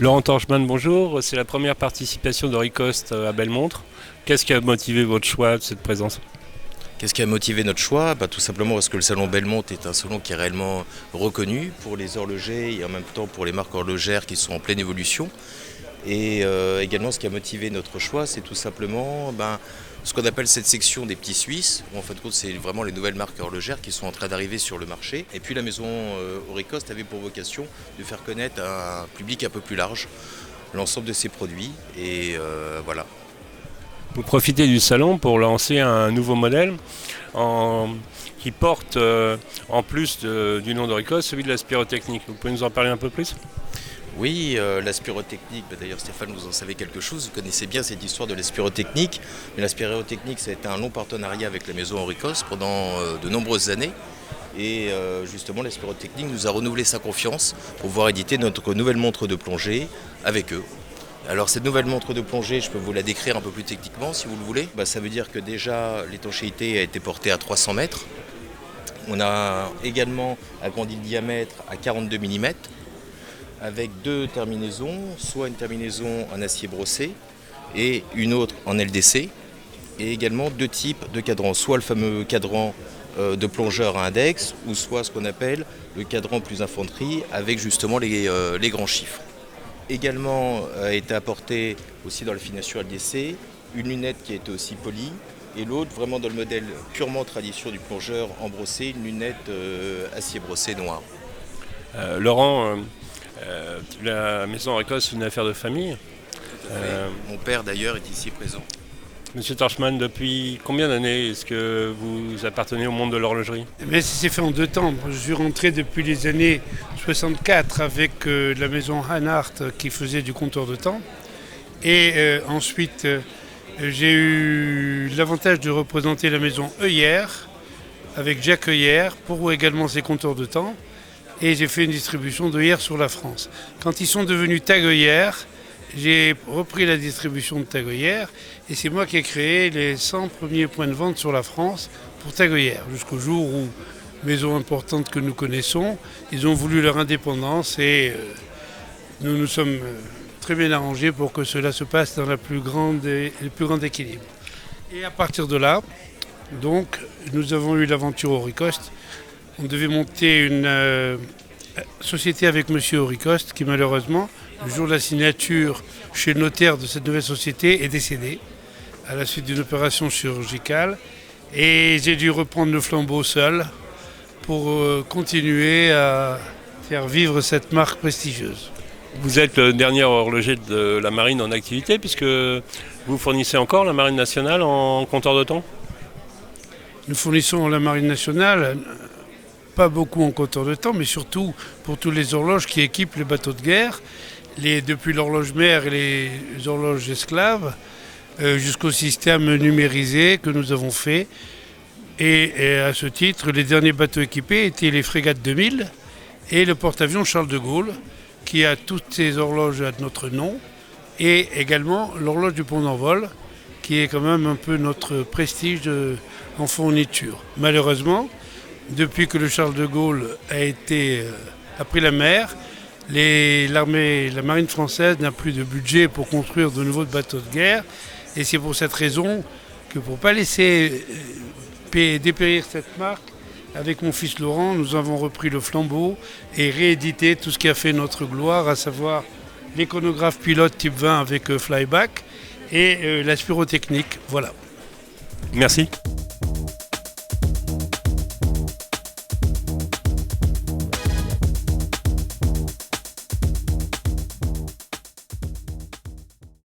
Laurent Torchman, bonjour. C'est la première participation de Ricost à Belmontre. Qu'est-ce qui a motivé votre choix de cette présence? Qu'est-ce qui a motivé notre choix? Tout simplement parce que le salon Belmontre est un salon qui est réellement reconnu pour les horlogers et en même temps pour les marques horlogères qui sont en pleine évolution. Et également ce qui a motivé notre choix, c'est tout simplement ce qu'on appelle cette section des petits Suisses, où en fin de compte c'est vraiment les nouvelles marques horlogères qui sont en train d'arriver sur le marché. Et puis la maison Ricost avait pour vocation de faire connaître à un public un peu plus large l'ensemble de ses produits. Et voilà. Vous profitez du salon pour lancer un nouveau modèle qui porte, en plus du nom de Ricost, celui de la spirotechnique. Vous pouvez nous en parler un peu plus? Oui, la spirotechnique, d'ailleurs Stéphane, vous en savez quelque chose, vous connaissez bien cette histoire de la spirotechnique. Mais la spirotechnique, ça a été un long partenariat avec la maison Ricost pendant de nombreuses années. Et justement, la spirotechnique nous a renouvelé sa confiance pour pouvoir éditer notre nouvelle montre de plongée avec eux. Alors cette nouvelle montre de plongée, je peux vous la décrire un peu plus techniquement si vous le voulez. Ça veut dire que déjà l'étanchéité a été portée à 300 mètres. On a également agrandi le diamètre à 42 mm avec deux terminaisons, soit une terminaison en acier brossé et une autre en LDC. Et également deux types de cadrans, soit le fameux cadran de plongeur à index ou soit ce qu'on appelle le cadran plus infanterie avec justement les grands chiffres. Également a été apporté aussi dans la finition LDC une lunette qui a été aussi polie et l'autre vraiment dans le modèle purement tradition du plongeur en brossé, une lunette acier brossé noir. Laurent, la maison Ricost, c'est une affaire de famille. Tout à fait. Mon père d'ailleurs est ici présent. Monsieur Torchman, depuis combien d'années est-ce que vous appartenez au monde de l'horlogerie? Ça s'est fait en deux temps. Je suis rentré depuis les années 64 avec la maison Hanhart qui faisait du compteur de temps. Et ensuite, j'ai eu l'avantage de représenter la maison Heulière avec Jacques Heulière pour également ses compteurs de temps. Et j'ai fait une distribution d'Heulière sur la France. Quand ils sont devenus Tag Heulière, j'ai repris la distribution de Tag Heulière et c'est moi qui ai créé les 100 premiers points de vente sur la France pour Tag Heulière. Jusqu'au jour où, maisons importantes que nous connaissons, ils ont voulu leur indépendance et nous nous sommes très bien arrangés pour que cela se passe dans le plus grand équilibre. Et à partir de là, donc, nous avons eu l'aventure au Ricost. On devait monter une société avec monsieur Ricost qui malheureusement, le jour de la signature chez le notaire de cette nouvelle société, est décédé à la suite d'une opération chirurgicale. Et j'ai dû reprendre le flambeau seul pour continuer à faire vivre cette marque prestigieuse. Vous êtes le dernier horloger de la marine en activité puisque vous fournissez encore la marine nationale en compteur de temps? Nous fournissons la marine nationale, pas beaucoup en compteur de temps, mais surtout pour toutes les horloges qui équipent les bateaux de guerre, depuis l'horloge mère et les horloges esclaves, jusqu'au système numérisé que nous avons fait. Et à ce titre, les derniers bateaux équipés étaient les frégates 2000 et le porte-avions Charles de Gaulle, qui a toutes ces horloges à notre nom, et également l'horloge du pont d'envol, qui est quand même un peu notre prestige en fourniture. Malheureusement, depuis que le Charles de Gaulle a pris la mer, la marine française n'a plus de budget pour construire de nouveaux bateaux de guerre. Et c'est pour cette raison que pour ne pas laisser dépérir cette marque, avec mon fils Laurent, nous avons repris le flambeau et réédité tout ce qui a fait notre gloire, à savoir l'iconographe pilote type 20 avec flyback et la spirotechnique. Voilà. Merci.